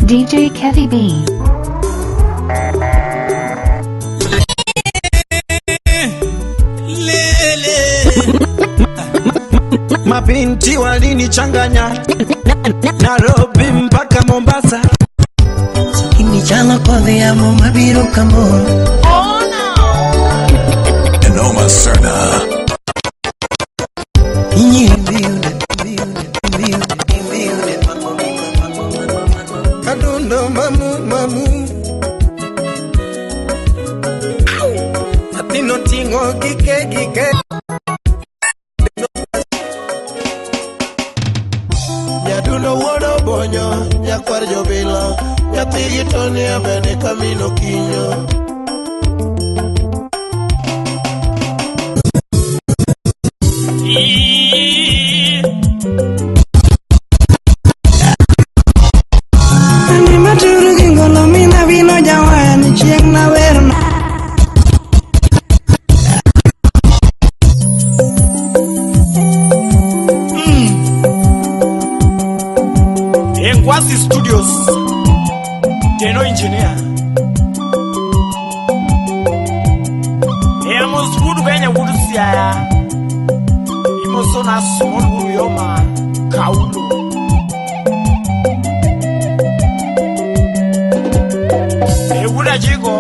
DJ Kevy B. Mabinti walinichanganya Nairobi mpaka Mombasa. Ini jalo kodhi ya mabiro kamo. Oh no. Enoma Serna. Kadundo mamu Atino tingo gike Nyaduno wono bonyo Nyakwar jobilo Nyatigi toni abene kamino kinyo. Ani maturu gingolo mina vino jawani chieng na verna. Engwazi Studios Deno Engineer Emos Wood Benya Wood Siaya Imosona Small Yoma Kaulo Ewuda Jigo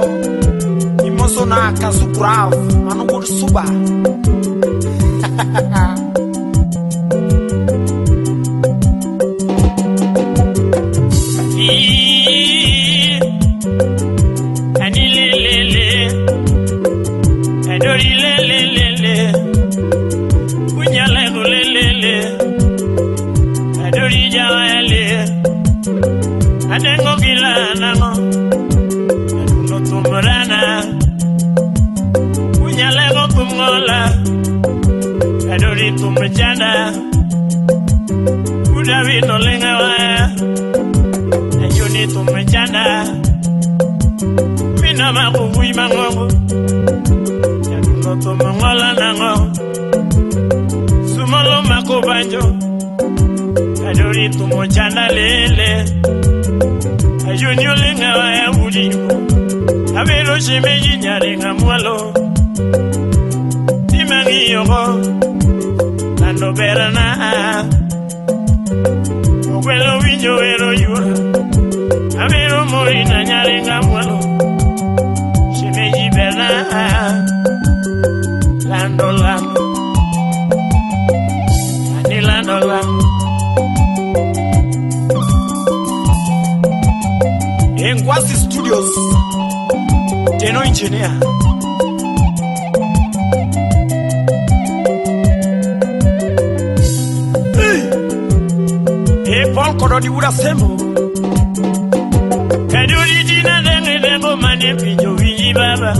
Imosona Kasuprav Manugud Suba Adengo gila nango Aduno tumurana Unyalego kumola Adori tumujana Udawi no lenga waya Ayuni tumujana Mina makuhui mangongo Aduno tumumola nango Sumolo makubanjo Adori tumujana lele Ayuni olenga wa ya udi Abelo shemeji nyarenga mwalo Timangi yoko Nando berana Okwelo winjo ero yura Abelo morina nyarenga mwalo Shemeji berana Lando Ani lando Engwazi Studios Deno Engineer Paul Kododi Wuda Semo Kaduri Dina Dengo Mane Pinjo Viji Baba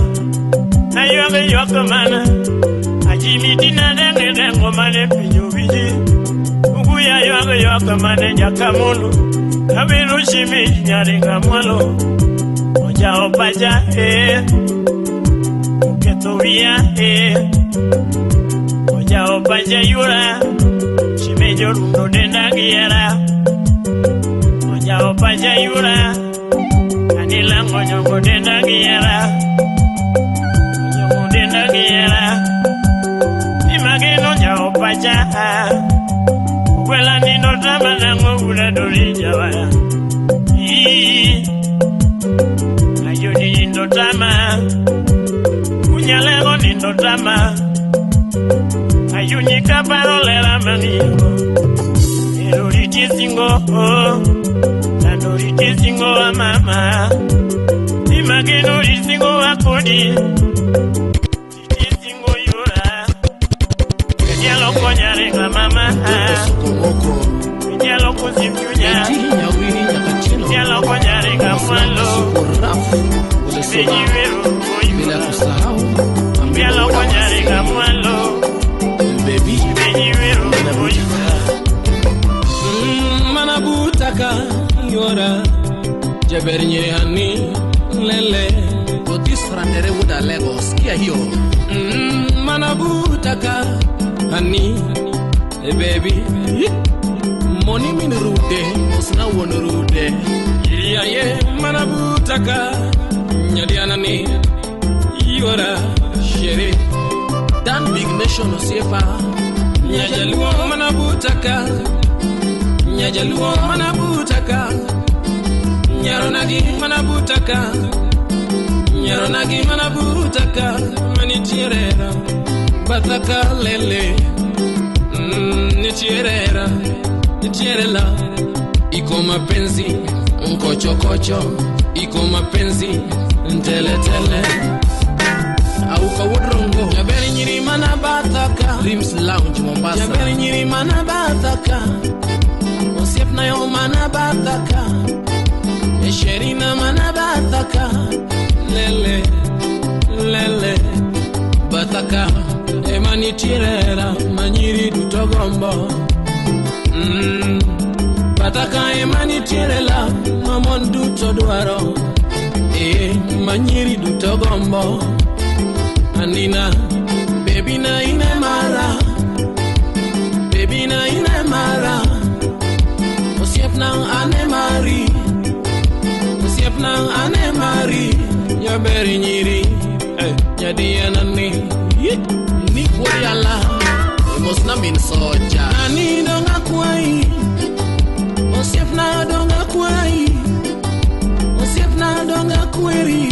Na Yoga Yoka Mana Ajimi Dina Dengo Mane Pinjo Viji Uguya Yoga Mane Jakamolo Abelo shime nyarenga mwalo Oja opaja Uketovia Oja opaja yura Shime jorundo denda giera Oja opaja yura Anila ngonyongo denda giera Ngonyongo denda giera Imageno oja opaja Wela nino drama nango ula dori jawaya Ayoni nindo drama Unyalego nindo drama Ayuni kaparolera maniyo Erori tisingo Nandori tisingo wa mama Imageno tisingo wa kodi Tisingo yura Kanyalo konyarenga mama Yalo kuzifunya Yalo konyarenga mwalo Bejiweru bila kusahau Yalo konyarenga mwalo Bejiweru Manabutaka yora Jabernye hani lele Kotis frandere wuda Lagos kia hiyo Manabutaka hani baby Money min rude, osna won rude. Yaye manabutaka nyadiana ni yora shere Dan Big Nation osiepa nyajaluo manabutaka nyajaluo manabutaka nyaronagi manabutaka nyaronagi manabutaka manitierera bataka lele nitierera nitierela iko mapenzi mkochokocho iko mapenzi nteletele au kwa wudrongo yaberi nyiri mana bataka Dreams Lounge Mombasa yaberi nyiri mana bataka Osiep na yo mana bataka Esherina mana bataka lele lele bataka emani tirera manyiri dutogombo bataka emani tirela mamon dutodwaro manyiri dutogombo Anina baby na ine mara baby na ine mara Osiep na ane mari Osiep na ane mari ya beri nyiri jadi anani ni kwala mos na min soja ani donga kwai Osiep na donga kwai Osiep na donga kweri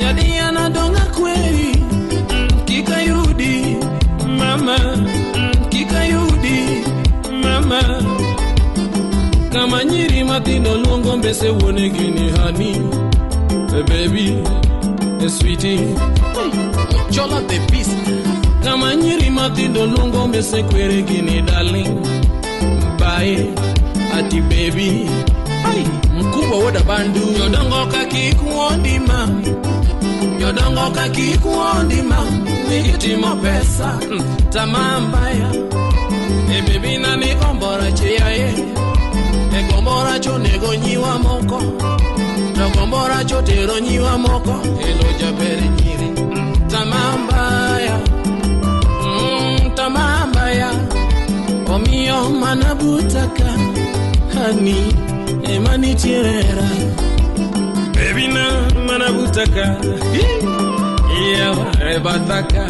jadi ana donga kweri kikayudi mama kikayudi mama kama nyiri matino luongo mbese wone gini hani baby sweetie chola the beast kama nyiri matino luongo mbese kwere gini darling bye ati baby mkubwa woda bandu yodongo kakikuondima yodongo kakikuondima nikitimo pesa tamaa mbaya baby nani kombora chiaye kombora cho nego nyiwa moko to kombora cho tero nyiwa moko elo jaberi nyiri tamaa mbaya omiyo manabutaka hani emani tirera baby na manabutaka yeah bataka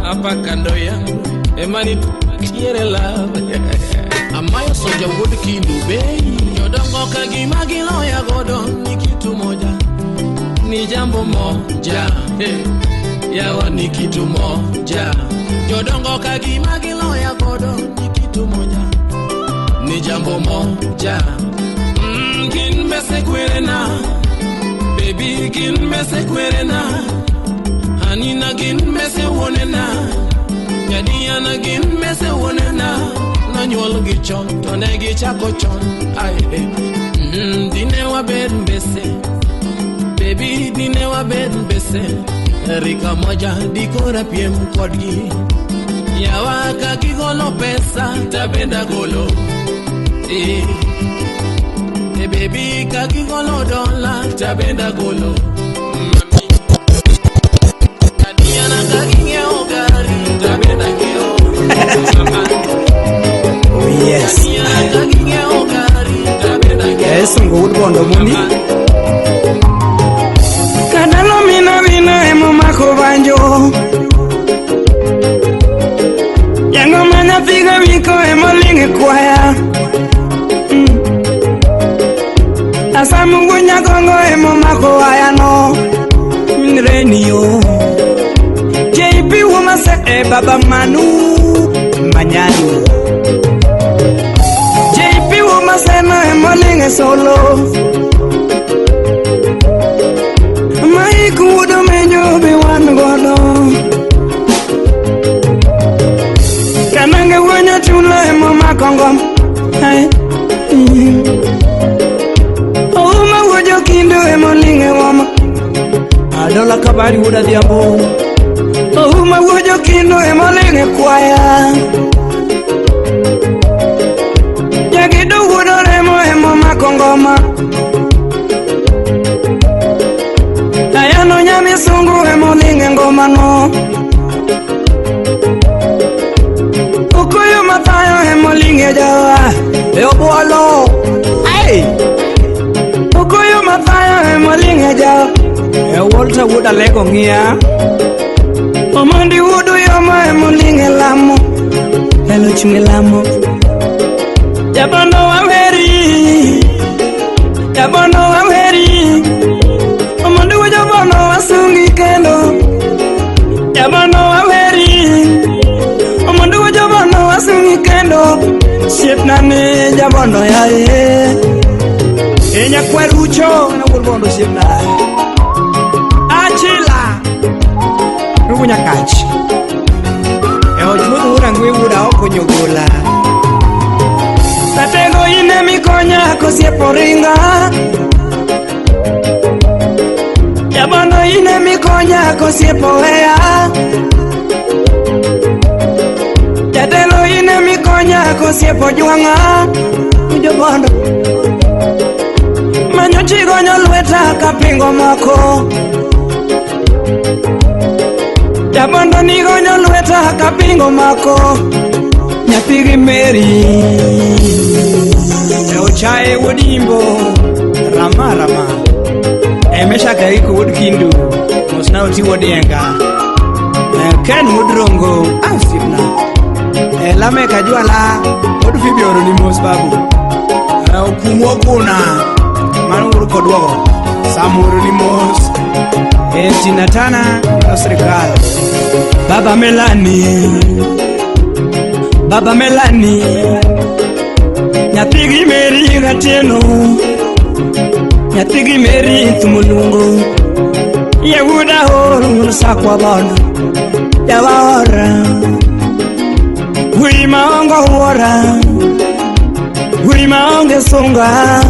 apa kando yangu emani tirela amayo soja wood kindu bei yodongo kagimagilo ya godo ni kitu moja ni jambo moja yawa ni kitu moja yodongo kagimagilo ya godo ni kitu moja ni jambo moja kin mese kwerena baby kin mese kwerena anina kin mese wonena yadiana kin mese wonena nanyol gichon to negi chako chon ai dine wa bed mbese baby dine wa bed mbese rika moja dikora piem kodgi yawa kakigolo pesa tabenda golo baby kakigolo dola tabenda golo mami kadiana kakingeo gari tabenda geo yes yes ngud bondo mundi kanalo mina vina emo mako banjo yango mana figa viko emo linge kwaya asamu gunya kongo emo mako ayano minrenio JP woma se baba manu manyani JP woma se no emo linge solo mai kudo menyo be wan godo kananga wanya chulo emo makongom hai Oma wojo kindo emo linge wama adola kabari woda diabo Oma wojo kindo emo linge kwaya Yagido wodo emo makongoma Ayano nyami sungu emo linge ngoma no Ukuyo matayo emo linge jawa Eo bualo Ay Raja Walter Wood Alego Ngia Omandi Woodu Yoma Emulinge Lamo Hello Chungilamo Yabono Waweri Yabono Waweri Omandi Woodu Yabono Wasungi Kendo Yabono Waweri Omandi Woodu Yabono Wasungi Kendo Ship Nane Yabono Yae Enya Kwerucho Na Wurbondo Ship Nane Achila Rugunya Kachi Ojudu Rangwe Wuda Okonyogola Tatego ine mikonya Kosiepo ringa Yabono ine mikonya Kosiepo wea Tatego ine mikonya Kosiepo juanga Ujobondo Manyo chigonyo lweta Kapingo mako Yabondo nigonyo lweta Kapingo mako Nyapigi Mary Eochae Wodimbo Rama Emesha Kaiko Wodkindu Mosna Oti Wodienga Ken Wodrongo Asibna Lame Kajuala Wodfibi Oronimos Babu Kumwokuna Manuru Kodwogo Samuru Nimos Tinatana Nosrikal Baba Melani Nyapigi Mary Gatieno Nyapigi Mary Tumulungu Yehuda Horu Sakwa Bono Yawara Wima Ongo Wara Wima Onge Sunga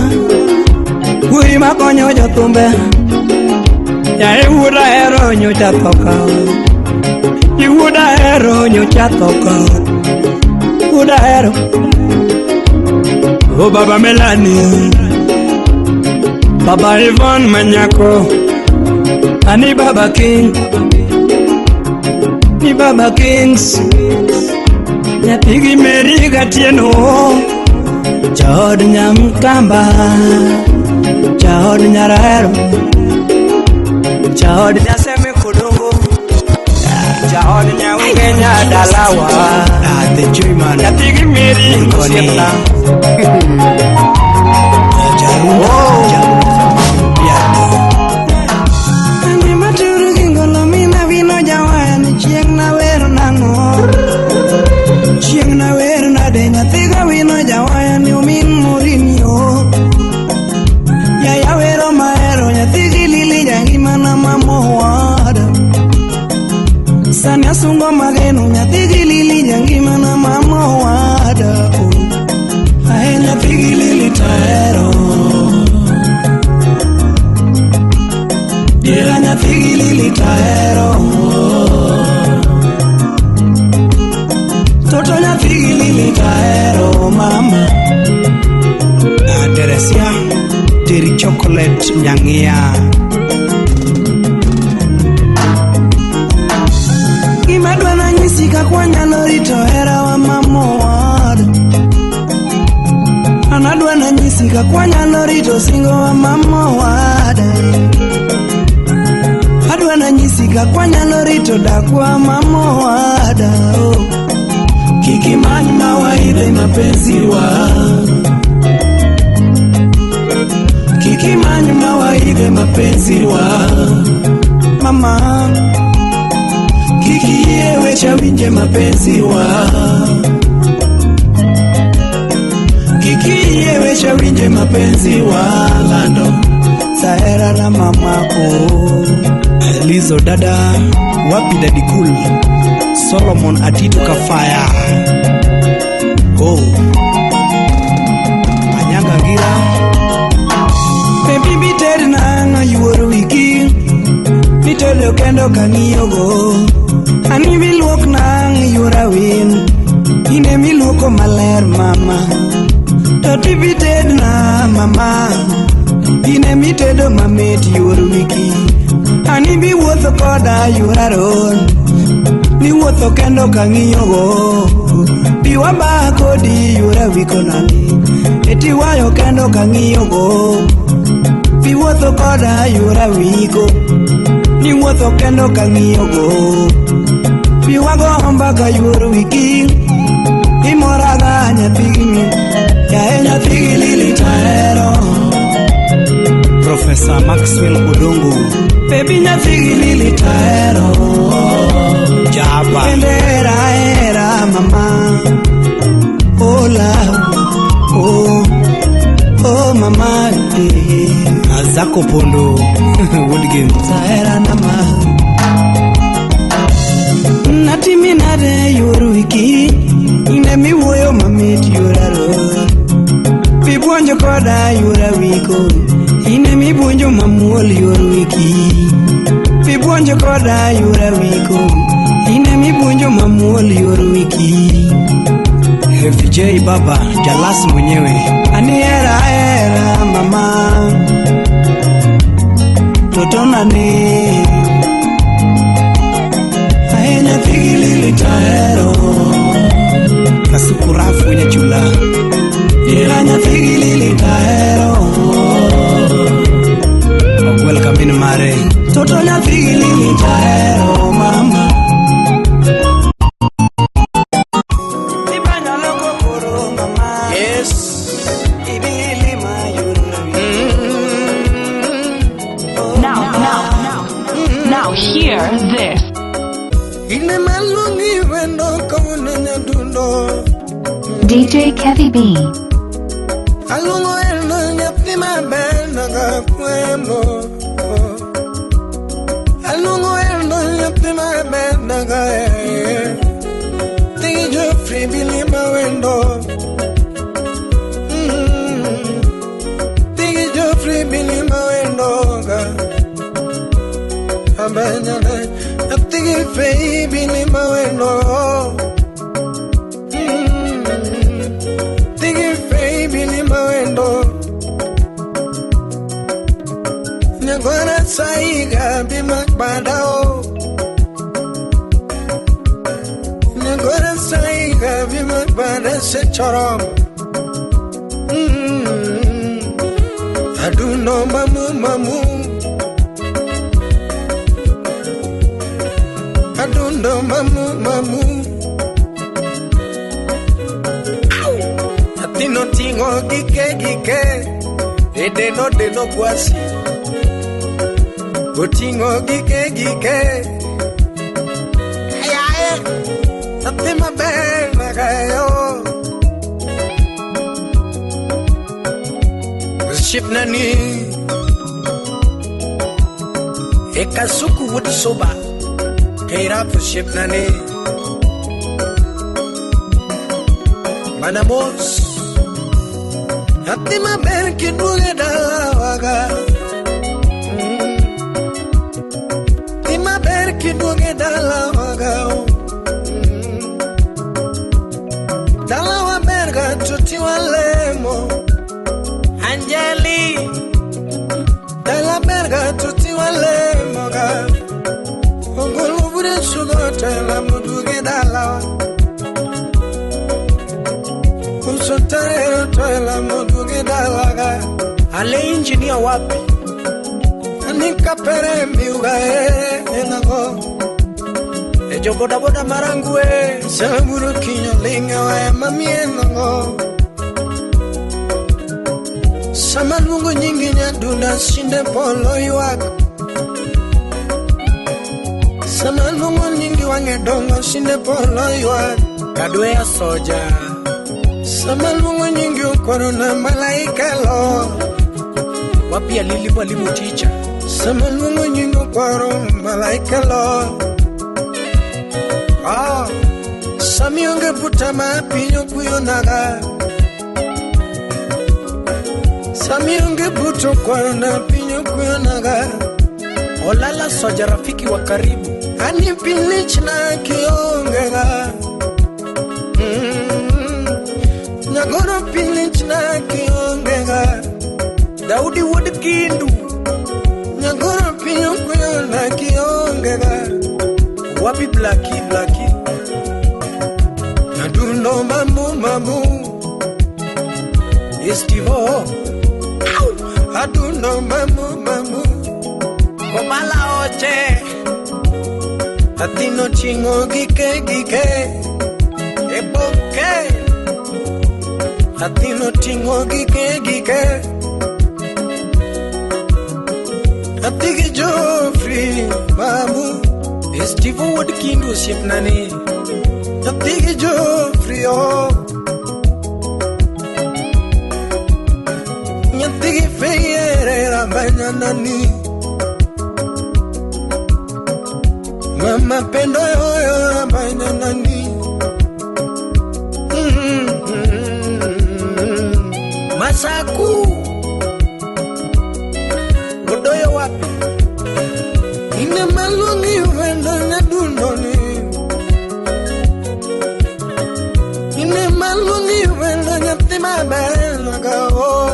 Wima Konyo Jotumbe Yehuda Hero Nyocha Toka Yehuda Hero Nyocha Toka Yehuda Hero Oh Baba Melani Baba Ivan Manyako Ani Baba King Ni Baba Kings Nyapigi Mary Gatieno Jod Nyamkamba Jod Nyarahero Jod Nyaseme Kodongo Jod Nyawingenya Dalawa The Joyman Nyapigi Mary Nkosiepla Ani maturu kingolo mina vino jawani Chieng na wero nango Chieng na wero na denya Thiga vino jawani umin murinyo Ya wero maero Nyathigi lili jangima na mamo wada Sani asungo mageno Nyathigi lili jangima na mamo wada Ae nyathigi lili taero Dira nyathigi lili taero Toto nyathigi lili taero mama Teresia Terry Chocolate Nyangia Gimadwa na nyisika kwa nyalo rito hera wa mamo wada Anadwa na nyisika kwa nyalo rito singo wa mamo wada Adwa na nyisika kwa nyalo rito dakwa mamo wada Kikimani mawaidha mapenzi wa Kikimani mawaidha mapenzi wa Mama Kikie wecha winje mapenzi wa Kikie wecha winje mapenzi wa Lando Sahera na mamako Lizo dada Wapi Daddy Cool Solomon Atitu Kafaya Oh Anyanga Gira Baby bited na nga yuoro wiki Bitede kendo kangiyogo Ani miluok na nga yura win Ine miluoko maler mama Toti bited na mama Ine mitedo mamit yuoro wiki Ani bi wuotho koda yuraron Ni wuotho kendo kangiyogo Biwa ba kodi yura wiko nani Eti wayo kendo kangiyogo Piwuotho koda yura wiko, ni wuotho kendo kang'iyogo. Piwago mbaka yura wiki, imoraga nyathini, yae nyathigi lili tahero. Professor Maxwell Odongo, baby nyathigi lili tahero. Jaba kende era mama, oh love, oh mama, Azako Pondo, Woodgame, tahera nama. Nati minade yuru wiki, ine mi woyo mamit yuraro. Pibuonjo koda yura wiko, ine mi buonjo mamuol yuru wiki. Pibuonjo koda yura wiko, ine mi buonjo mamuol yuru wiki. FJ Baba, Jalas mwenyewe, ani era mama. Totona ne aena figili tahero. Kasukurafu kwenye chula, iranya figili tahero. Welcome in mare, totona figili tahero mama. Now hear this. DJ Kevy B. Baby, ni mawendo. Tigi baby ni mawendo. Nyagora saiga bimakbadao. Nyagora saiga bimakbada se chorom. Aduno mamu. Adundo mamu. Atino tingo gike. Deno kwasi. Otingo gike. Ayae. Atima bena gayo. Shipnani. Ekasuku wood soba. Keira for shipnani. Manamos. Atima berki duge dalawaga. Tima berki duge dalawaga. Dalawa berga tutiwa lemo. Angeli. Dala berga tutiwa lemo ga. Ongolo bude sugote la muduge dalawa. Usotare toela muduge dalaga. Ale engineer wapi? Anika pere miuga enago. Ejo boda marangue. Saburu kinyo linga wa mamiengo. Samalungu nyingi nyaduna sinde polo iwako. Samalungu nyingi wangedongo sinde polo iwako. Kadwe ya soja. Samalungu nyingi ukorona malaika lo. Wapi ya lili walimu teacher. Samalungu nyingi ukorona malaika lo. Samionge puta mapinyo kuyonaga. Samionge puto korona pinyo kuyonaga. Olala soja rafiki wa karibu. Ani pilich na kiongega. Nyagoro pilich na kiongega. Daudi Woodkindu. Nyagoro pinyo kuyona kiongega. Wapi blaki. Nadundo mamu. Estivo. adundo mamu mamu obala oche atino chingo gike epoke atino chingo gike atigi Joffrey mamu Steve Wood kindu siap nani atigi Joffrey oh nyatigi feyere rabanya nani mama pendo yo rabanya nani masaku odoyo wapi ine malungi wendo na dundoni ine malungi wendo nyati mabela gao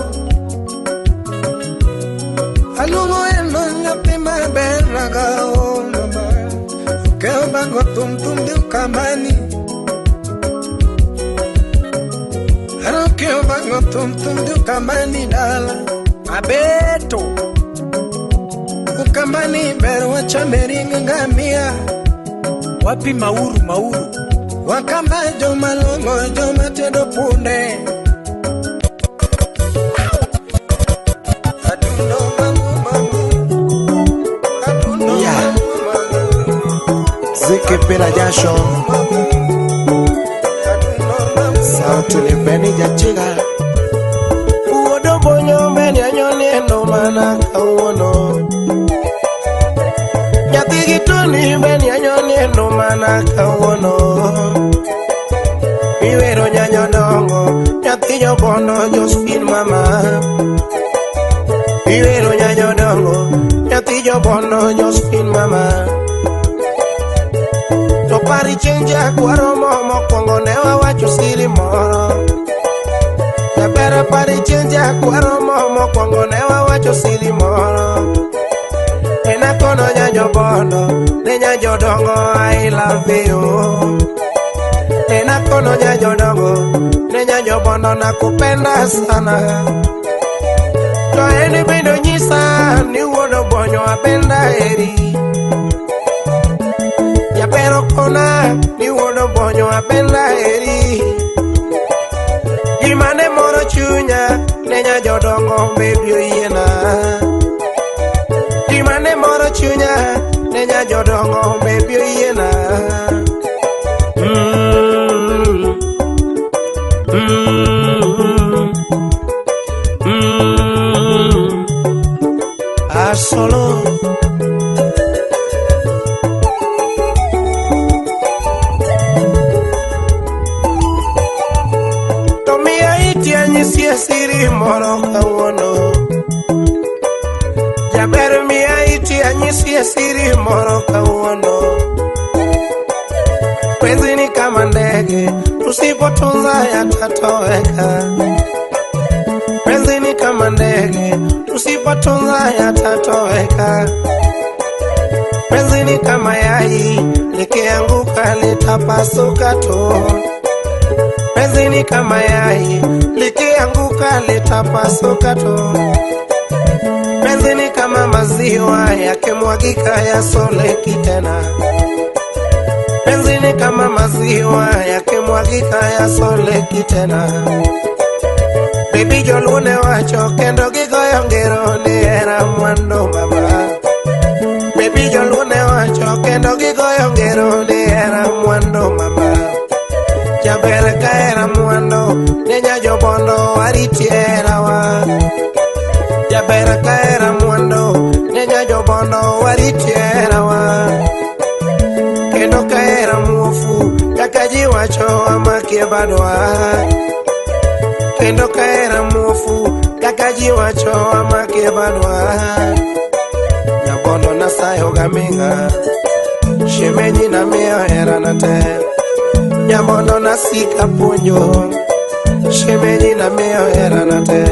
alungo wendo nyati mabela gao mama keo bango tum di ukambani aro keo bango tum di ukambani dala abeto ukambani bero wachameringa ngamia wapi mauru wakamba jo malongo jo matedo punde adundo mamu adundo yeah. Zeke pera jasho sauti ni beni jachiga uodo bonyo beni anyoni eno mana kauono nyati gitoni beni anyoni eno mana kauono iwero nyanyo dongo nyati jobono Josephine mama iwero nyanyo dongo nyati jobono Josephine mama to pari chenja kwaro momo kongo ne wawacho siri moro Yabera pari chenja kwaro momo kongo ne wawacho siri moro Ena kono nyanyo bono ne nyanyo dongo I love you Ena kono nyanyo dongo ne nyanyo bono nakupenda sana To eni bindo nyisa ni wono bonyo apenda eri Pero kona ni wono bonyo apenda eri Imane moro chunya nenya jodongo baby yena Imane moro chunya nenya jodongo baby yena Solo siri moro kauono Jaber mia iti anyisi siri moro kauono Penzi ni kama ndege tusipotunza yatatoweka Penzi ni kama ndege tusipotunza yatatoweka Penzi ni kama yai likianguka litapasuka tu Penzi ni kama yai likianguka litapasuka tu Penzi ni kama maziwa yakimwagika yasoleki tena Penzi ni kama maziwa yakimwagika yasoleki tena Baby jolune wacho kendo gigoyo ngero ni era mwando mama Baby jolune wacho kendo gigoyo ngero ni era mwando mama Jaber kaera mwando nenya jobondo waritiera wa Jaber kaera mwando nenya jobondo waritiera wa Kendo kaera muofu kakaji wacho amakie badwa Kendo kaera muofu kakaji wacho amakie badwa Nyabondo nasayo gaminga Shemenyi na mio era na te Nyamono nasika punyo Shemenyi na mio era na te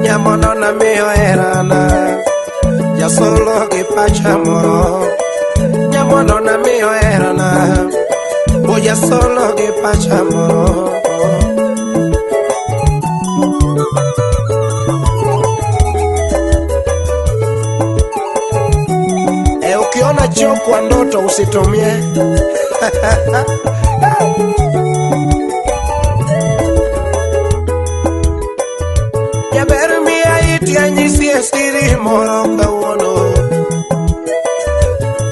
Nyamono na mio era na Jasolo gipacha moro Nyamono na mio era na Boya solo gipacha moro kwa ndoto usitumie. Jaber miya iti anyisi siri moro kawuono.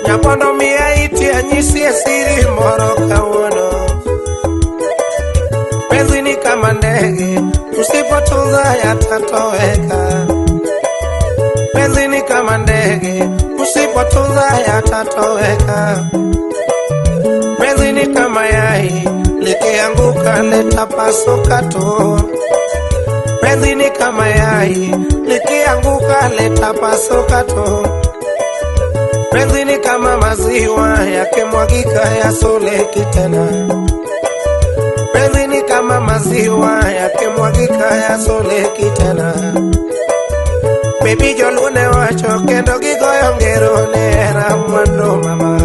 Nyabondo miya iti anyisi siri moro kawuono. Penzi ni kama ndege usipotunza yatatoweka. Penzi ni kama ndege usipotunza yatatoweka. Penzi ni kama yai likianguka litapasuka tu. Penzi ni kama yai likianguka litapasuka tu. Penzi ni kama maziwa yakimwagika yasoleki tena. Penzi ni kama maziwa yakimwagika yasoleki tena. Baby jolune wacho kendo gigoyo ngero ne hera mwandu mama.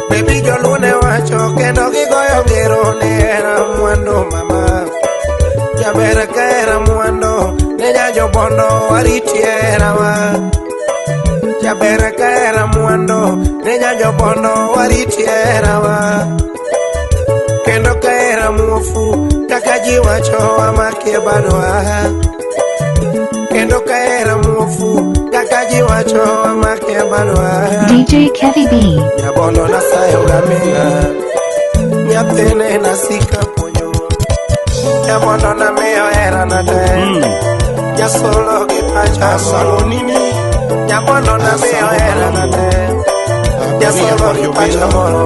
Baby jolune wacho kendo gigoyo ngero ne hera mwandu mama. Jaber ka hera mwandu ne nyajo bondo wariti hera wa. Jaber ka hera mwandu ne nyajo bondo wariti hera wa. Kendo ka hera muofu kaka ji wacho amakie badwa. Kendo ka hera muofu kaka ji wacho amakie badwa. DJ Kevy B. Nyabondo nasayo gaminga nyathine nasika punyo. Nyabondo na miyo hera nate Jasolo gi pacha solo nini. Nyabondo na miyo hera nate Jasolo gi pacha moro.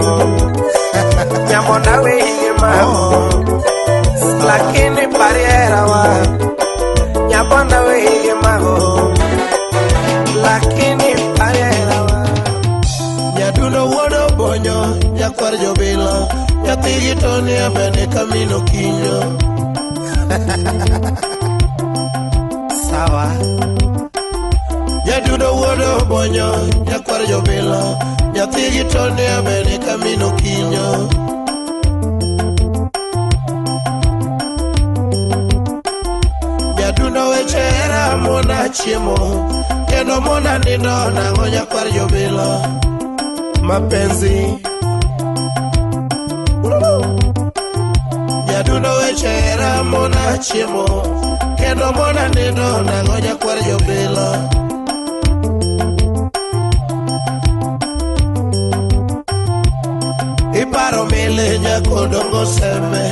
Nyabondo wigi mago lakini pariera wa. Nyabondo wigi mago lakini pariera wa. Nyadundo wodo bonyo nyakwar jobilo nyathigi toni abene kamino kinyo. Sawa. Nyadundo wodo bonyo nyakwar jobilo nyathigi toni abene kamino kinyo. Nyadundo weche hera mona chiemo kendo mona nindo nango nyakwar jobilo. Mapenzi Nyadundo weche hera mona chiemo kendo mona nindo nango nyakwar jobilo. Iparo mile nyakodongo seme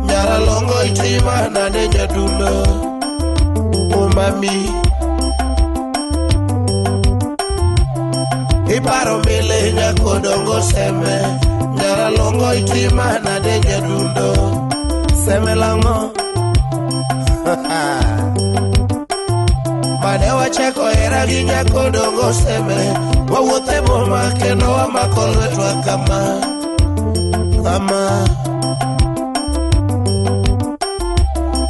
nyara longo itima nane nyadundo. Umami Iparo mile nyakodongo seme nyara longo itima nane nyadundo. Seme lango Mane wacheko hera gi nyakodongo seme wawuothe boma kendo wamako lwetwa kama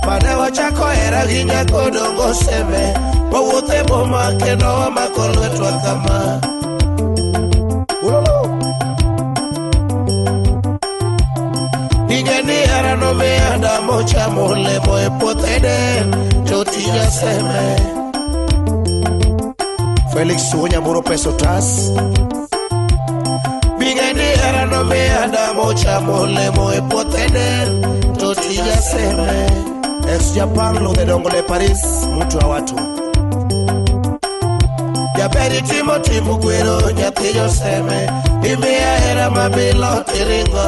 Mane wachako hera gi nyakodongo seme wawuothe boma kendo wamako lwetwa kama Ingeni hera no miya damo chamo olemo e puothe den to tija seme. Felix Unyamburo peso tas. Ingeni hera no miya damo chamo olemo e puothe den to tija seme. Ex Japan lo de dongo de Paris mtu wa watu. Jaberi timo timu gwero nyathi joseme. Imiya hera mabilo tiringo.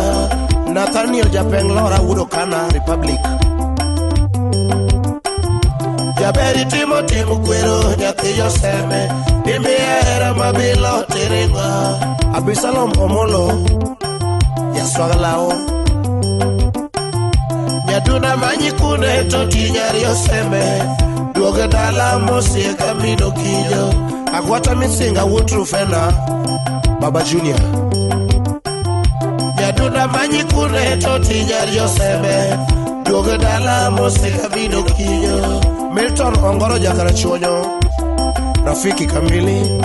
Nathaniel Japeng Lora Wudokana Republic. Jaberi timo timu gwero nyathi joseme. Imiya hera mabilo tiringo. Abisalom Omolo Yaswagalao. Nyaduna manyikune to tinyari oseme. Duoge dala mosie kamino kinyo. Agwata misinga wutru fena Baba Junior. Nyaduna manyikune to tinyari oseme. Duoge dala mosie kamino kinyo. Milton Ongoro Jakara Chonyo Rafiki Kamili.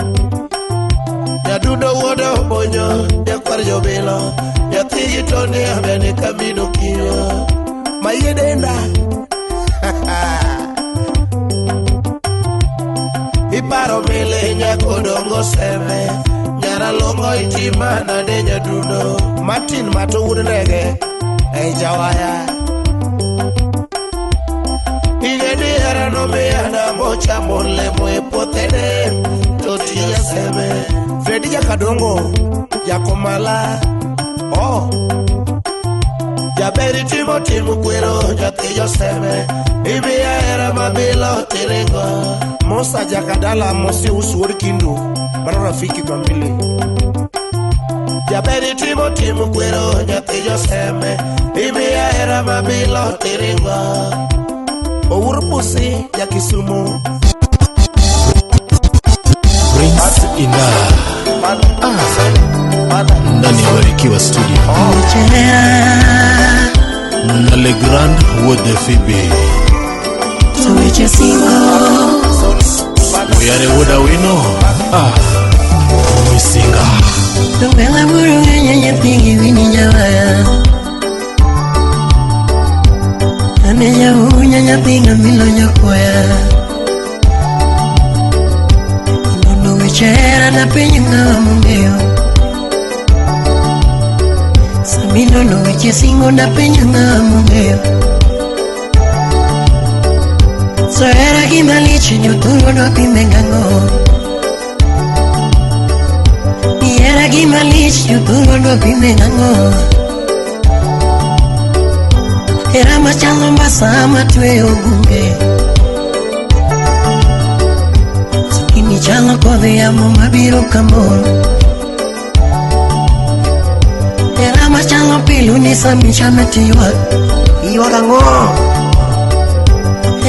Nyadundo wodo bonyo nyakwar jobilo nyathigi toni abene kamino kinyo. Mayedenda Iparo mile nyakodongo seme nyara malongo itima na deja dudo Martin mato udrege Ei jawaya Igedi era no me ana mocha mole mwe potene Toti ya seme Fredi ya kadongo Ya komala Oh Ya beri timo timu kwero Ya tiyo seme Ibi ya era mabilo tiringo Mosa jakadala mosi usuori kindu Mano rafiki kambili Ya beri timo timu kwero Ya tiyo seme Ibi ya era mabilo tiringo Urupusi ya Kisumu Prince Ina ndani warikiwa studio na Le Grand Wode Fibi Uyare Woda Wino Misinga Tungela buru nganya pingi wini jawaya Ameja unya pinga milo nyakoya Nono wichera na penye ngawa mungeo Samino no wiche singo na penye ngawa mungeo So era kimalichi nyuturo no pimengango Ni era kimalichi nyuturo no pimengango Era machalo mbasama tuwe ubunge Sukini chalo kode ya mumabiro kamoro Era machalo pilu nisa michame tiwa Iwa kango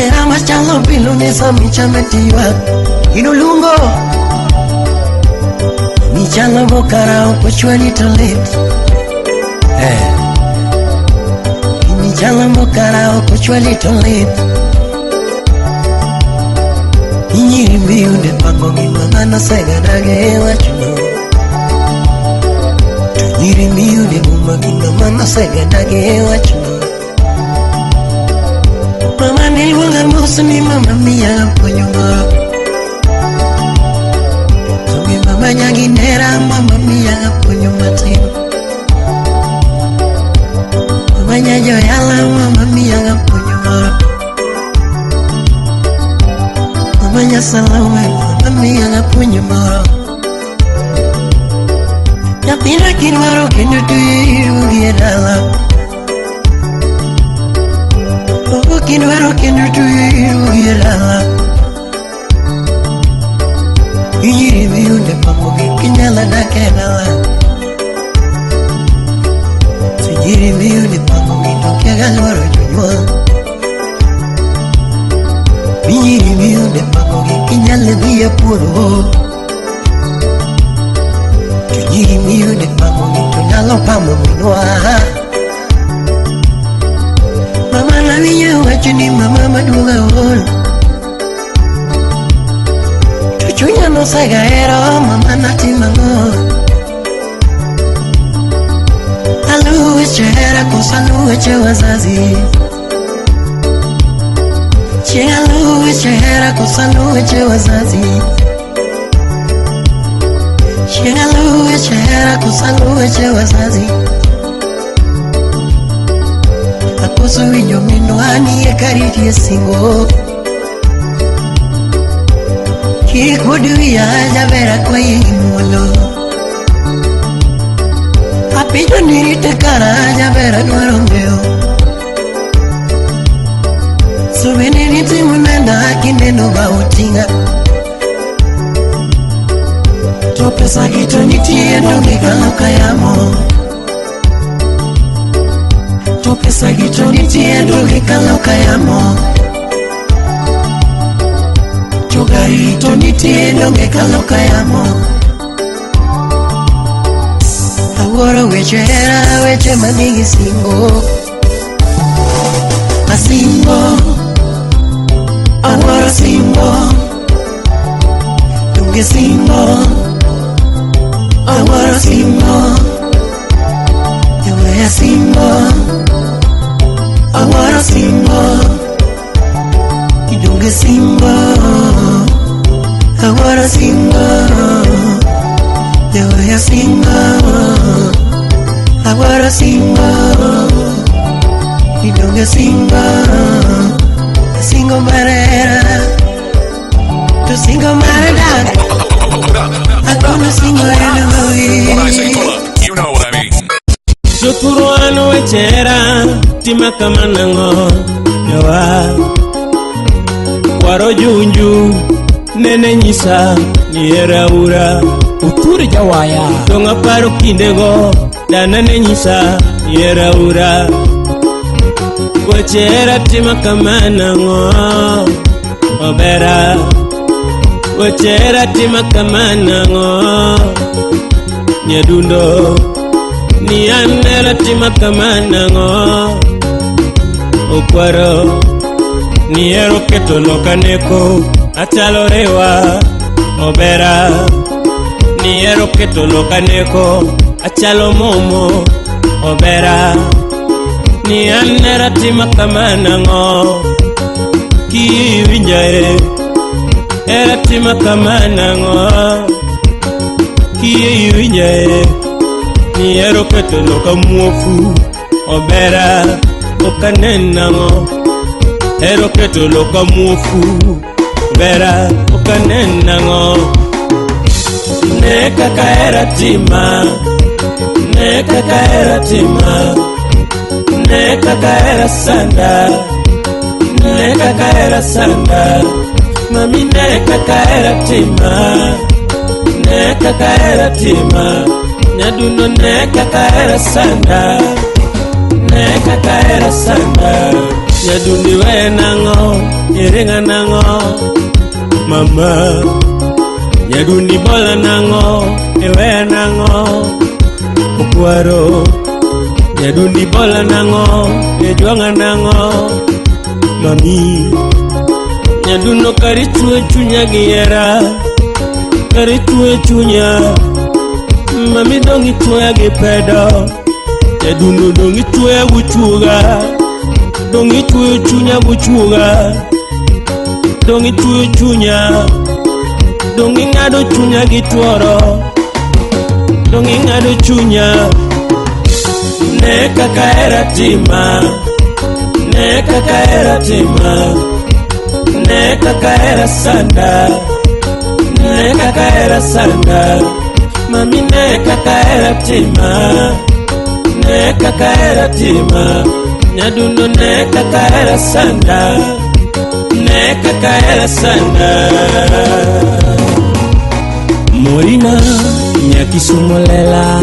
Era machalo pilu nisa michame tiwa Inulungo Michalo bokara upochwa litolit Jala mokara okuchwa litolit Inyiri miude pango mimama na sega dage wachuno Tunyiri miude muma mimama na sega dage wachuno Mama nilwanga mosu ni mama miya ponyongoro Kami mama nyaginera mama miya ponyomatino Manya yo yala mama miya ngapunyo moro Manya salawe mama miya ngapunyo moro Yapina kinwaro kinu tuyiru giyadala Ogo kinwaro kinu tuyiru giyadala Iyiri miyunde pamugi kinyala dakenala Sijiri miyunde Galwaro jujwa Miyiri miyude pagogi kinyale biya puro Tujiri miyude pagogi tunalo pamo minwa Mama na wiya wachuni mama maduga ol Tuchunya no sega ero mama nati mango Chehera kusaluwe che wazazi Chealuwe chehera kusaluwe che wazazi Chealuwe chehera kusaluwe che wazazi Akusu winyo minuani ye kariti ye singo Kikudu ya jabera kwa imulo Pijo nirite karaja vera nuarongeo Subini niti munenda kineno bautinga Tope sagito niti endongi kaloka yamo Tope sagito niti endongi kaloka yamo Chogarito niti endongi kaloka yamo Agora weche era weche manigi singo Asingo Agora singo Dunge singo Agora singo Ewe singo Agora singo Dunge singo Agora singo Ewe Aya singo, agora singo, idonga singo, singo marera, tu singo marera, agora singo When I say pull up, you know what I mean. Sukuruano wechera, tima kama nango, yawa. Waro junju, nene nyisa, niera ura. Uturi jawaya, donga paro kindego, dana nenyisa, niera ura. Wechera tima kama nango, obera. Wechera tima kama nango, nyedundo. Ni anera tima kama nango, okwaro. Ni ero keto lokaneko, achalorewa, obera. Ni ero keto lokaneko, achalo momo, obera. Ni anera tima kama nango, ki winjare. Era tima kama nango, ki winjare. Ni ero keto lokamuofu, obera, okanenango. Ero keto lokamuofu, obera, okanenango. Neka kaera tima, neka kaera tima, neka kaera sanda, neka kaera sanda. Mami neka kaera tima, neka kaera tima. Nyaduno neka kaera sanda, neka kaera sanda. Nyadundi we nango, iringa nango, mama. Nyadundi bola nango, ewe nango, ukwaro. Nyadundi bola nango, ejuanga nango, mami. Nyaduno karichue chunya giera, karichue chunya. Mami dongi tuya gepedo, Nyaduno dongi tuya buchuga, dongi tuya chunya buchuga, dongi tuya chunya, dongi ngado chunya gituoro, dongi ngado chunya. Neka kaera tima, neka kaera tima, neka kaera sanda, neka kaera sanda. Mami neka kaera tima, neka kaera tima. Nyaduno neka kaera sanda, neka kaera sanda. Morina nyakisumolela,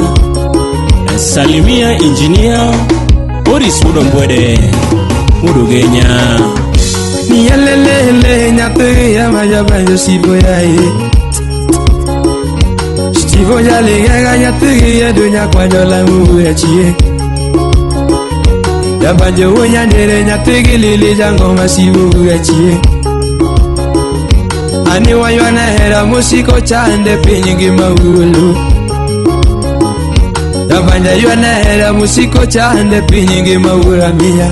salimia engineer, Oris Mudombwede, Mudugenya. Niyalelele nyate ya majabanjo siboyaye. Stivo ya lega nyate ya dunya kwanjo la muwechie. Ya banjo wonya nere nyate gilili jango masibu wechie. Ani waywana hera musiko chande pinyingi maulu. Ya banja ywana hera musiko chande pinyingi maula mia.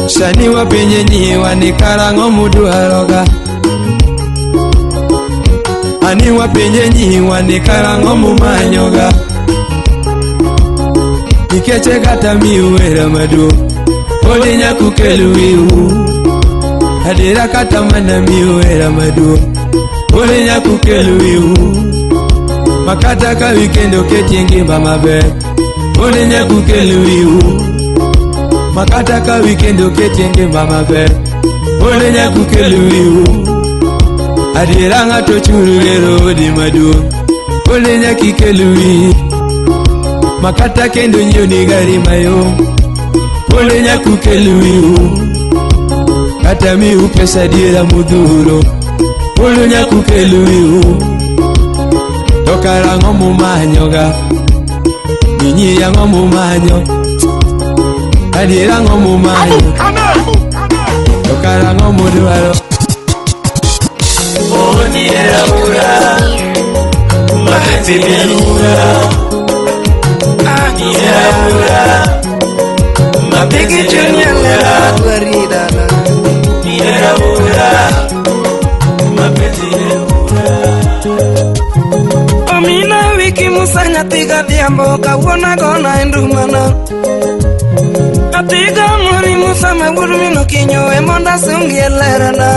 Shani wa pinye ni wanikarango mudu haroga. Ani wa pinye ni wanikarango mumanyoga. Nikeche kata miuera madu, Oli nyaku keluiu. Hadira kata mana miuera madu, Oli nyaku keluiu. Makata ka weekendo ketingi mama be, Oli nyaku keluiu. Makata ka weekendo ketingi mama be, Oli nyaku keluiu. Hadira ngato churulero di madu, Oli nyaku keluiu. Makata kendo nyoni gari mayo, Ole nyaku keluiu. Kata mi upesa dira muduro, Ole nyaku keluiu. Tokara ngomu manyoga, Ninyi ya ngomu manyo, Adira ngomu manyo, Tokara ngomu duaro. Oni era ura, Mahati ura. Mapigi chunya lera guarida na Niera ura, mapeti ura. Omina nyathika dhiambo kawuona gona endumana Atiga mori musa magurumino kinyo e monda sungi e lerana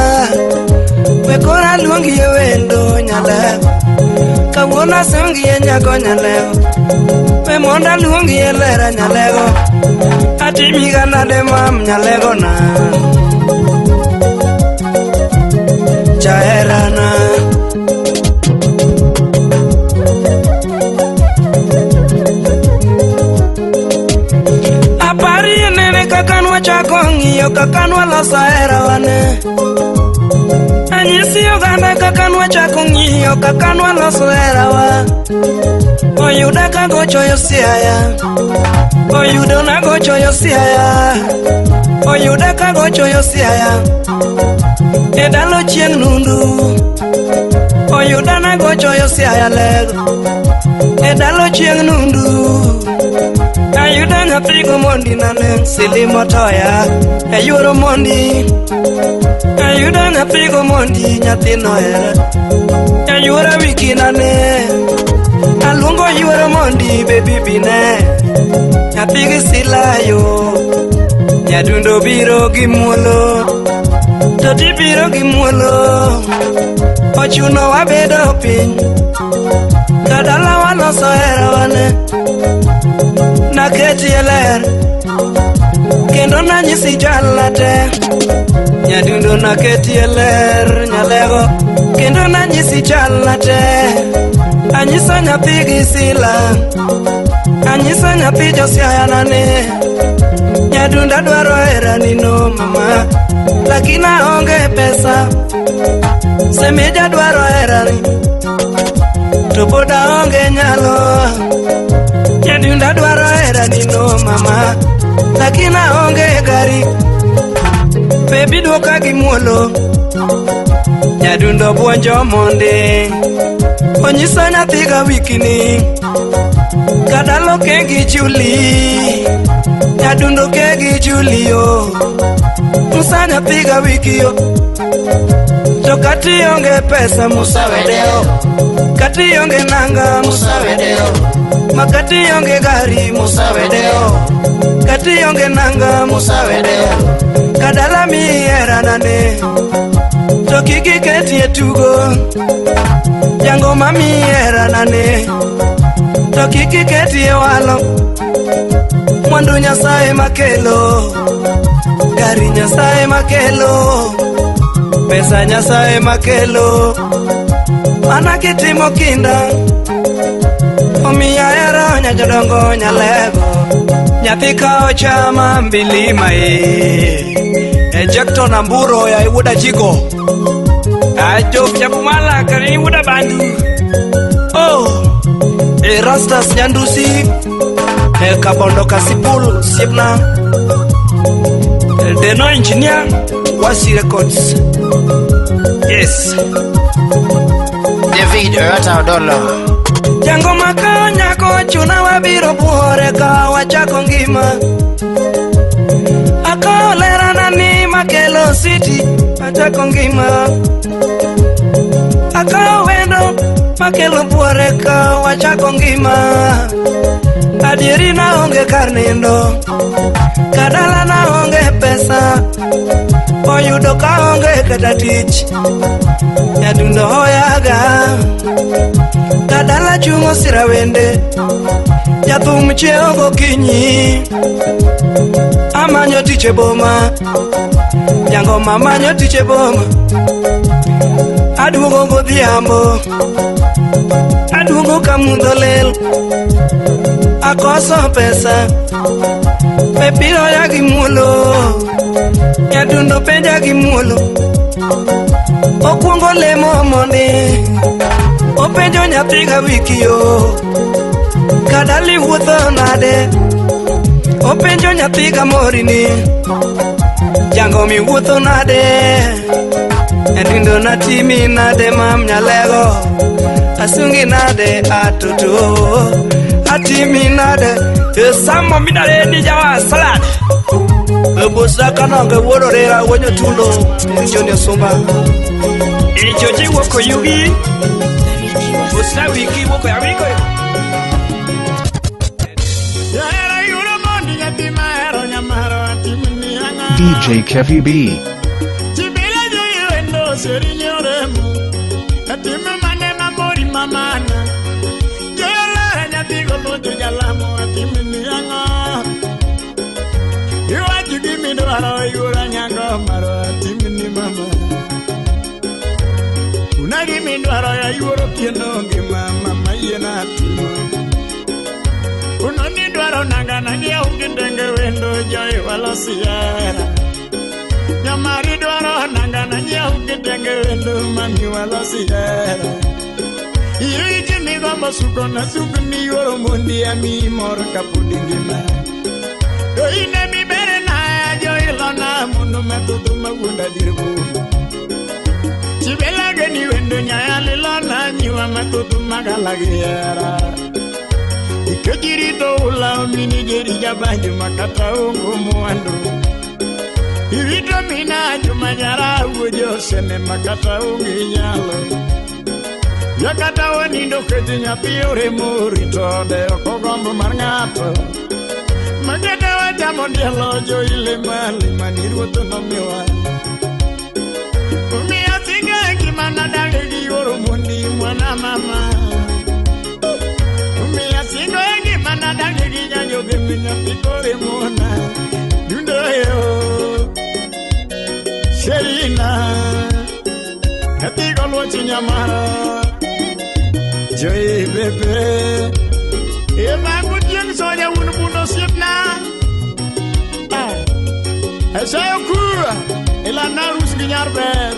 Wekora luongi e wendo nyalego Kawuona sungi e nyako nyalego We monda luongi e lera nyalego Atimiga nade mam nyalego na Chaerana Apari nene kakanwa chako ng'iyo kakanwa loso hera wane Anyisi oganda kakanwa chako ng'iyo kakanwa loso hera wa Oyuda ka gochoyo siaya Oyudo na gochoyo siaya Oyuda ka gochoyo siaya Edalo chieng' nundu Oyuda na gochoyo siaya lego Edalo chieng' nundu Ayuda nyathiko mondi nane silimo toya Ayuro mondi Ayuda nyathiko mondi nyathino era Ayura wiki nane Alungo yuro mondi baby bine Nyathigi silayo Nyadundo biro gimuolo Toti biro gimuolo Ochuno wabedo piny Kadala waloso hera wane Naketi eler Kendo nanyisi jalate Nyadundo naketi eler nyalego Kendo nanyisi jalate Anyisa nyathigi sila Anyisa nyathi josiaya nane Nyadunda dwaro hera nino mama Lakini aonge pesa Semeja dwaro hera ni Topoda aonge nyalo Nyadunda dwaro hera nino mama Lakini aonge gari Baby duoka gimuolo Nyadundo buonjo monde Onyisa nyathiga wikini Kadalo kegi chuli Nyadundo kegi chulio Musa nyathiga wikiyo To kati onge pesa musa wedeo Kati onge nanga musa wedeo Makati onge gari musa wedeo Kati onge nanga musa wedeo Kadala mi era nane To kiki keti etugo Jango mami era nane To kiki keti e walo Mwandu nyasaye makelo Gari nyasaye makelo Pesa nyasaye makelo Mana kitimo kinda Omiya era nyajodongo nyalego Nyathika ochama mbilima Ejecto namburo ya iwuda jiko Ajok chapumala kari iwuda bandu Oh Rastas nyandusi Kabondo kasipul sipna Deno engineer Wasi Records Yes David Rata Odolo Jango makanya ko chuna wabiro buore ka wachako ngima Ako lera nani makelo city wachako ngima Ako wendo makelo buore ka wachako ngima Adieri na onge karnindo Kadala na onge pesa Oyudo ka onge kata tich Nyadundo hoyaga Kadala chungo sira wende Jathum cheo gokinyi Amanyo tiche boma Jango mamanyo tiche boma Aduogo godhiambo Aduogo kamudho lel Akoso pesa Pepiro ya gimuolo Nyadundo penja gimuolo Okuongo lemo mondi Openjo nyathiga wikiyo Kadali wuotho nade Openjo nyathiga morini Jango mi wuotho nade Nyadundo natimi nade mam nyalego Asungi nade atuto Atimi nade Samo minare ni jawa salad Bosa kanange wororera wonyo tulo Njone sumba Ichoji woko yugi Bosa wiki woko ya wiko DJ Kevy B. Chibila yo endo serinyoremu. Atime mane mamori mamana. Yo la nyatigo lojo jalamu atime nianga. You want to give me the haro yura nyango maro atime ni mama. Una give me the haro yura piano mama yena tu. Uno ni dwaro nangana ya ukitenge wendo joy wala siyara. Nyamari dwaro nangana ya ukitenge wendo mami wala siyara. Ichi ni gamba suko na suko ni yoro mundi ya mi mor kapudingi ma. Ine mi bere na joy lana munu metutu magunda dirbu. Chibela geni wendo nyayali lana nyiwa metutu magalagiyara. Ikejirito ula mini jeri jabanyu makata ungu muandu. Iwito mina jumanyara ujo sene makata ungi nyalo. Yakata wanindo ketinya piore murito de okogombo marngato. Makata wajamo dielo jo ile mali maniruto no miwa. Umia singa kimana dagi yoro mundi mwana mama. Singo egi mana dangi ginya yoge minya pikore mona dundo yo Sherina Kati golo chinyamara Joy bebe Ema kutiyang soya unubuno sipna Esayo kura Ila narus ginyar ber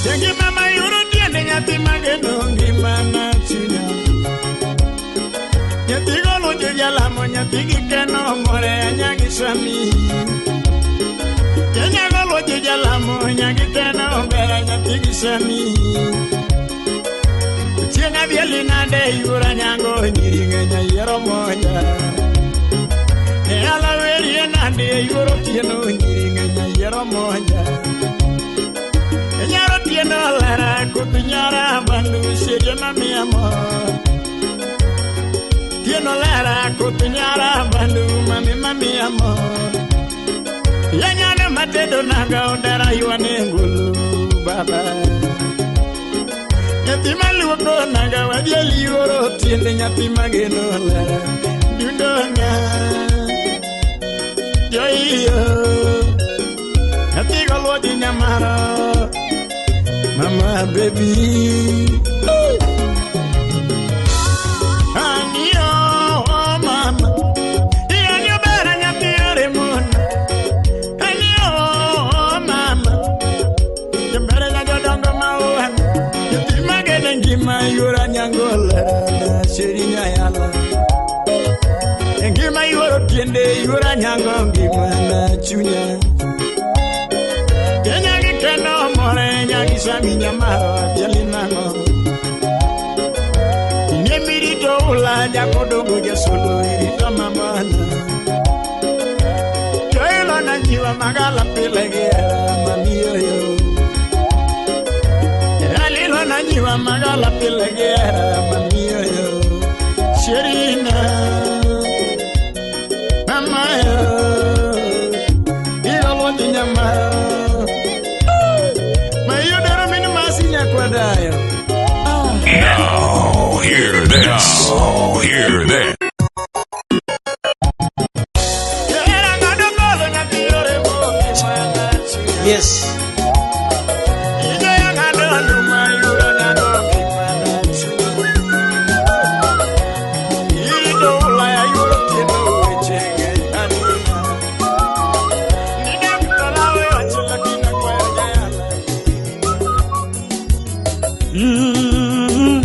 Yengi mama yuru Nyati mageno ngimana chunya Nyati golo jujalamo nyati gikeno more nyagi sami Nyanya golo jujalamo nyagi keno bera nyati gisami Kuchienga bielina de yura nyango nyiringa nyayero moja Nyala weri nande yuro kieno nyiringa nyayero moja Nyaro tiene lara kutunyara bandu sirena mi amor. Tiene lara kutunyara bandu mami amor. Yanyane matedo naga odara yuane ngulu baba. Nyati malu wako naga wadiali yoro tiende nyati mageno lara dundonya. Joyo nyati galwa di nyamara. Mama baby Honey oh mama Iyanyo bera nyatire muna Honey oh mama Jembere nyajodongo mauan Yatima gede ngima yura nyangola Shirinya yala Ngima yura tiende yura nyango ngima na chunya Keno more nyagi sami nyamaro jalinano Nyemirito ula jakodogo jasolo irita mamana Joilo na njiwa magala pilegera mamiyoyo Alilo na njiwa magala pilegera mamiyoyo Sherina Mamayo Igalo di nyamaro Now hear this. Now hear this. Yes.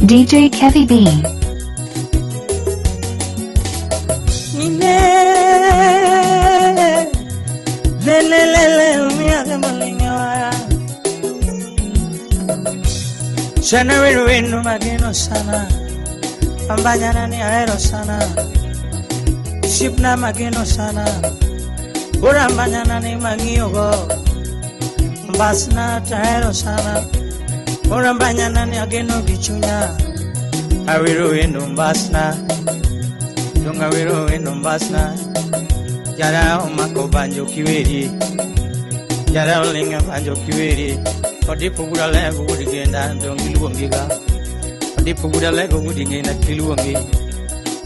DJ Kevy B. Sana wenu mageno sana Ambanyana ni aero sana Shipna mageno sana Ura mbanyana ni magiogo Mbasna taero sana Ura mbanyana ni ageno gichunya Awiru wenu mbasna donga wero wendo mbasna jara omako banjo kiweri jara olinga banjo kiweri odipo gura lego gudi genda dongi luongiga odipo gura lego gudi genda kiluongi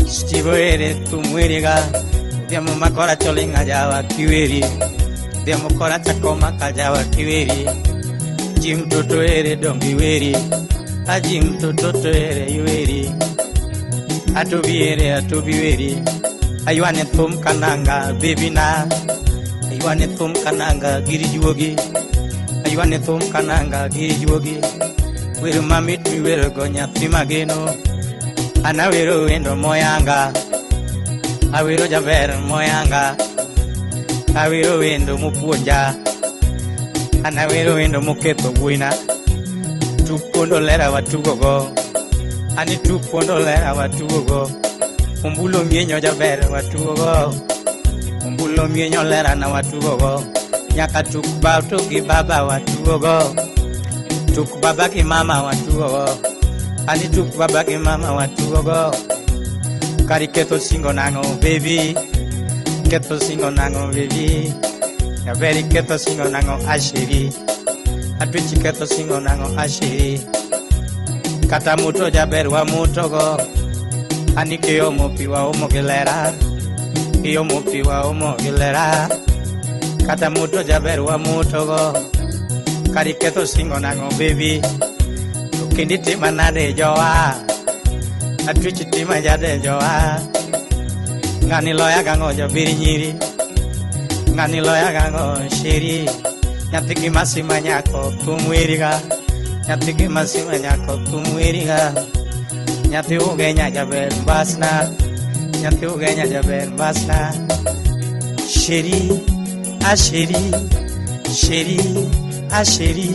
stivo ere tumweriga diamo makora cholinga jawa kiweri diamo kora chakoma kajawa kiweri jim toto ere dongi weri ajim toto ere yueri atobi weri aywane thum kananga baby na aywane thum kananga giri juogi aywane thum kananga giri juogi wero mamit mi wero go nyathi mageno ana wero wendo moyanga awero jaber moyanga awero wendo mupuonja ana wero wendo muketho buina tukondo lera watugogo ani tukondo lera watugogo umbulo mienyo jaber watugogo umbulo mienyo lera na watugogo nyaka tuk bauto gi baba watugogo tuk baba gi mama watugogo ani tuk baba gi mama watugogo kari keto singo nango baby keto singo nango baby ya very keto singo nango ashiri atwichi keto singo nango ashiri kata muto jaber wa muto go ani kiyo mopiwa omo gelera kiyo mopiwa omo gelera kata muto jaber wa muto go kari keto singo nango baby kindi tima nade joa atwichi tima jade joa ngani loya gango jabiri nyiri ngani loya gango shiri nyatiki masima nyako tumwiriga nyatiki masima nyako tumwiriga nyati ugenya jaber basna nyati ugenya jaber basna shiri ashiri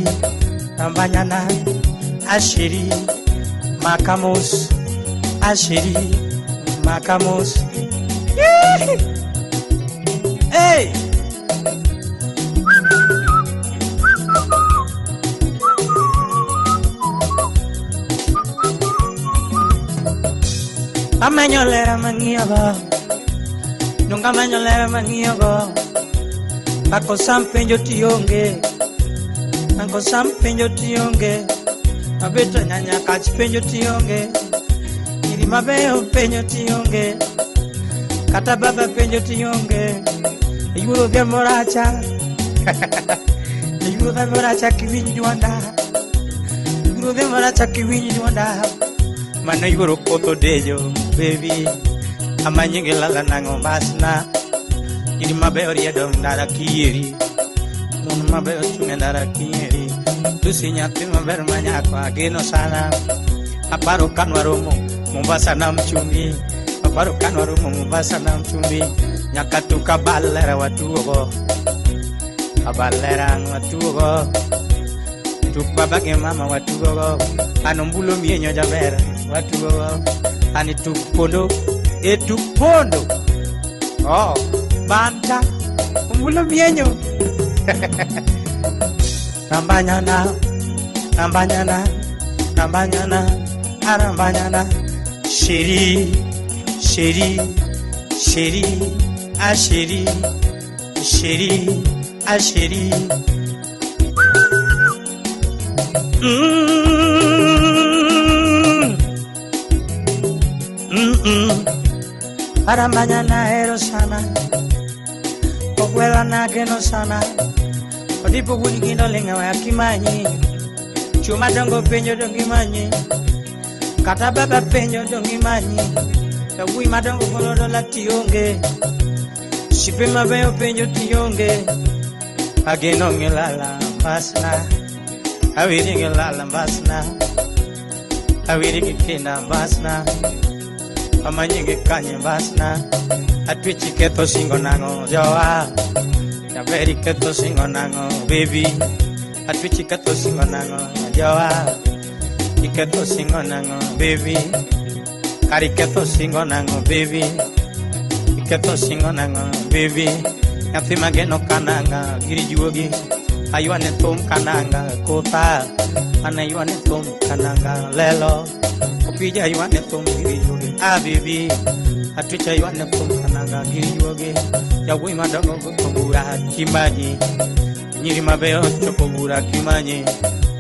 ambanyana ashiri makamos ashiri makamos hey amanyolera mangiago nunga manyolera mangiago bako sampenjo tionge anko sampenjo tionge abeto nyanya kach penjo tionge iri mabeyo penjo tionge kata baba penjo tionge yuro de moracha yuro de moracha kiwinyi juanda yuro de moracha kiwinyi juanda mana yuro koto dejo baby amanyenge lala nango basna iri mabeyo riedo ndara kieri mun mabeyo chunge ndara kieri tusi nyati maber manyako ageno sana aparo kanwaromo Mombasa na mchumbi aparo kanwaromo Mombasa na mchumbi nyaka tukabalera watugo abalera watugo tukbabage mama watugo anombulo mienyo jaber watugo ani tupondo etupondo oh banta umbulo mienyo nambanyana arambanyana shiri ashiri arambanyana ero sana okwela nake no sana odipo guligindo lenga wa kimanyi chuma dongo penjo dongi manyi kata baba penjo dongi manyi tabui madongo kolodo la tionge shipe mabeyo penjo tionge ageno ngelala basna awiri ngelala basna awiri kikenda basna amanyenge kanye basna atwichi keto singo nango joa Yaberi keto singo nango baby atwichi keto singo nango joa iketo singo nango baby kari keto singo nango baby iketo singo nango baby nyathi mageno kananga giri juogi aywane thum kananga kota ana aywane thum kananga lelo opija aywane thum giri juogi baby Atwicha yuane thum kananga giri yuoge ya wui madongo kogura kimanyi nyiri mabeyo chokogura kimanyi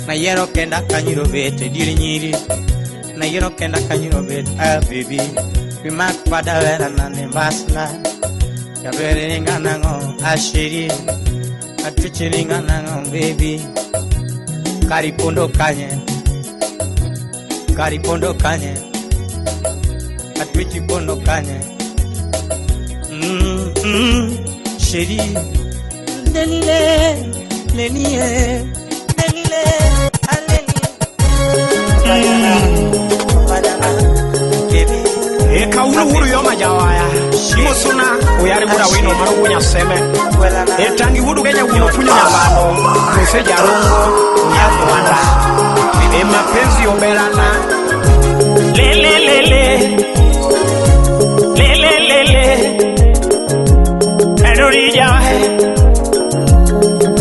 na yero kenda kanyiro bete diri nyiri na yero kenda kanyiro bete baby we mak pada vera nane basla ya bere nganango ashiri atwichiri nganango baby karipondo kanye atwichi pondo kanye sheri lelile kaulu yo majawaya musuna uyari bura wino marugunya seme etangi hudu kenya wuno punyo nyabano kuseja rongo nyabwanda mapenzi oberana lele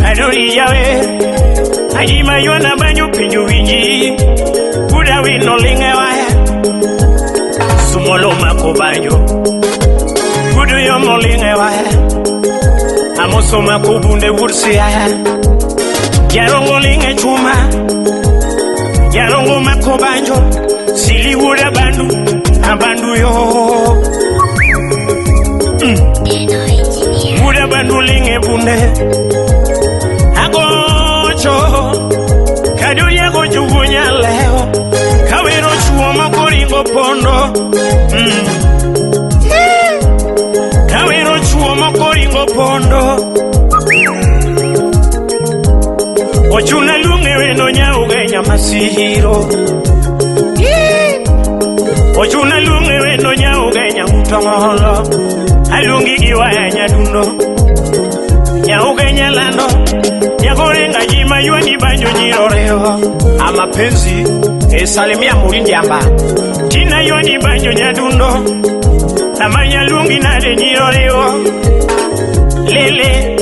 adorijawe ajima yona banyu pinju winji buda wino lingewae sumolo makobanyo budu yo molingewae amosoma kubunde wursia yarongo linge chuma yarongo makobanyo sili wuda abandu yo wuda bandu linge bunde agocho kaduya gojugunya leo kawero chuo makoringo pondo kawero chuo makoringo pondo ochuna lunge weno nyaugenya masihiro ochuna lunge weno nyaugenya utongolo alungi giwaya nyadundo nyaugenya lando nyagorenga jima yuani banyo nyiroreo amapenzi esalimia murindi amba tina yuani banyo nyadundo namanya lungi nade nyiroreo lele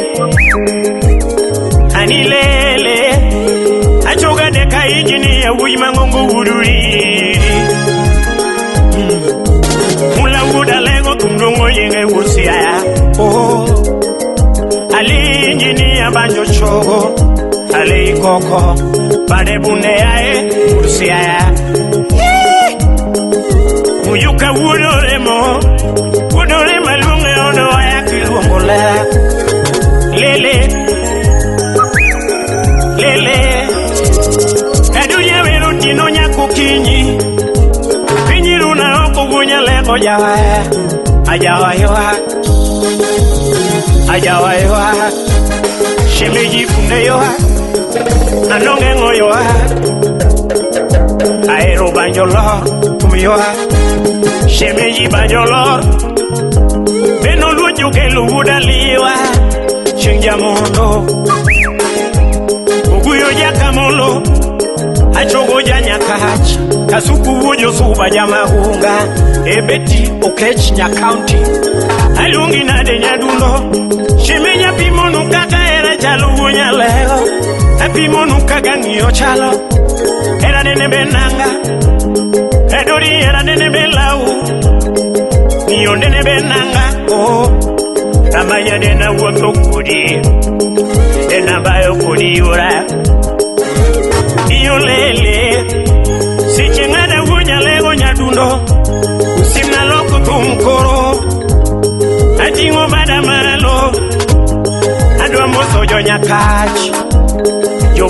ani lele achoga deka injini ya wima ngongo uduri mula uda lengo kumdungo yenge usiaya ali injini ya banjo chogo ali koko bade bunde yae usiaya uyuka udoremo lunge ono ya kilongola lele kadunya wero tino nyako kinyi pinyiru na oko gunya leko jawa ajawa shemeji funde yo anonge ngoyo aero banjolo tumiyo shemeji banjolo beno luju ke luudaliwa chinja mondo uguyo jakamolo achogo janyakachi kasuku ujo suba jamahunga ebeti okech nya county alungi nade nyadundo shemenya pimonu kaka era chalo nya leo apimonu kaka ngiyo chalo era nene benanga edori era nene belau niyo nene benanga tamanya dena woto kudi dena bayo kudi ora iyo lele sichengada wunya lego nyadundo usimna loko tumkoro ajingo bada maralo adwa moso jo nyakachi jo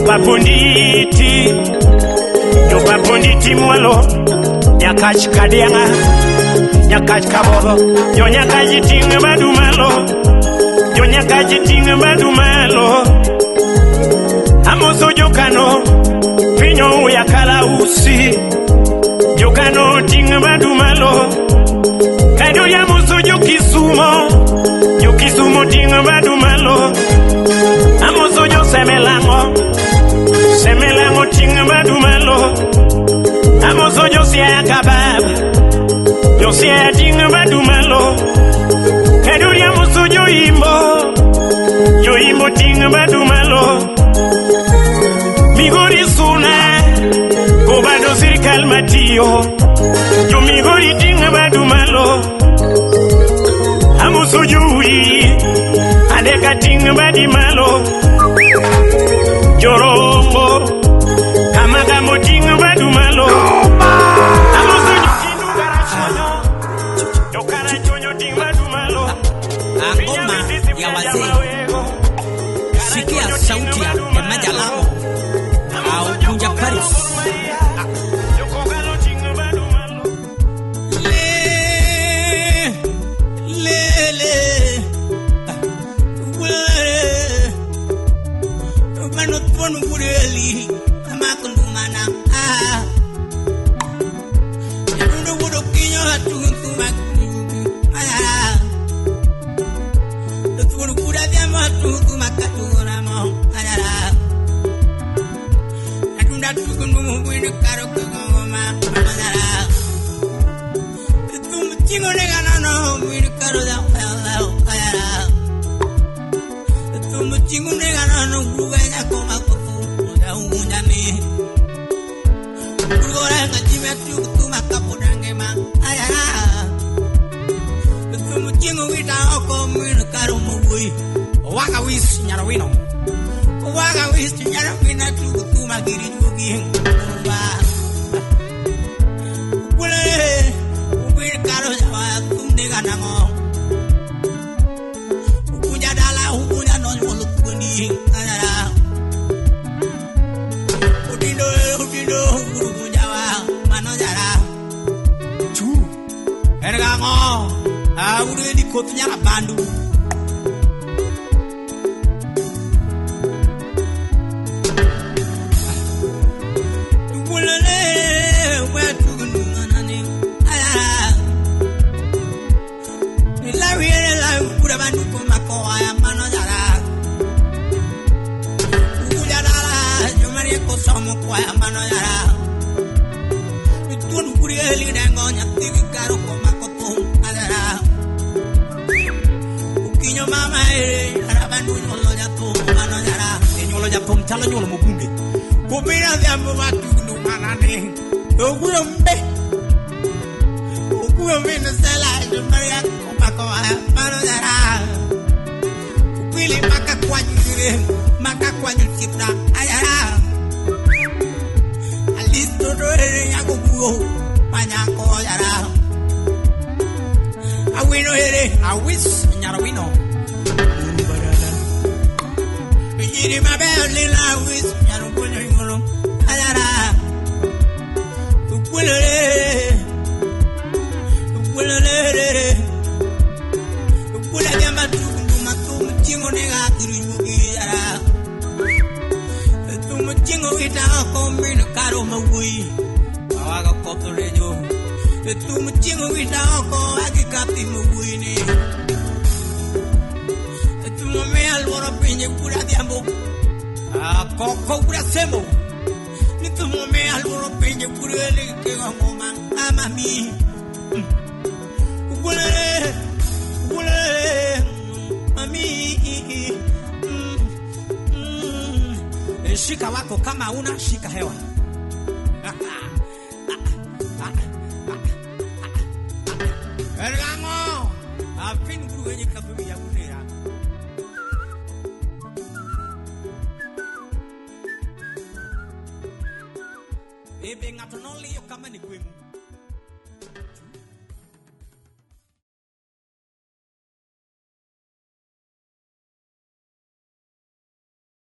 papunditi mwalo nyakachi kadianga nyakachi kabobo jo nyakachi tinga badumalo amoso jo kano pinyo uya kala usi jo kano tinga badumalo kado ya moso jo kisumo tinga badumalo amoso jo semelango tinga badumalo amoso jo siya kababa jo siya tinga badumalo kado ya moso jo imbo tinga badumalo migori suna kobado sirikal matiyo jo migori tinga badumalo kating badi malo jorongo kamaga moting badu malo amoso jokindu garachonyo jokarachonyo ting badu malo ngoma ya wazee sikia sauti ya Majalao au Kunja Paris Really, I'm not going to do my now. You don't know what a king you have to do my the two good at them to do my caturama. I do not do with the caracoma. The two Chingonegano with the carota. The two Chingonegano who went a coma. Waka wis nyarawino waka wis nyarawina tu magiri jugi ba kule ubir karo jawa tumne ganango uja dala uja non molu kundi ayara udindo guru jawa mano jara tu ergango uri di kotnya bandu Tala nyolo mobunge kubira vyambo watu numanane ogulombe na sala Maria komako mano dara upili maka kwanyu tipna ayara alisto dore yako buo panyako yara awino here awis nyarawino Yiri mabeli la wis yaro bono ngolo ayara ukulele jamba tu matu mtingo nega kirimugi yara tu mtingo ita ko min karo mawui awaga kotorejo tu mtingo ita ko agikati mawui ni me alworo pinye kura diambo koko kura sembo nitumo me alworo pinye kura le ke ngoma amami ukule mami shika wako kama una shika hewa ergango afin guru yenye kafu ya kunera Ebe ngatonoli yo kama ni kwemu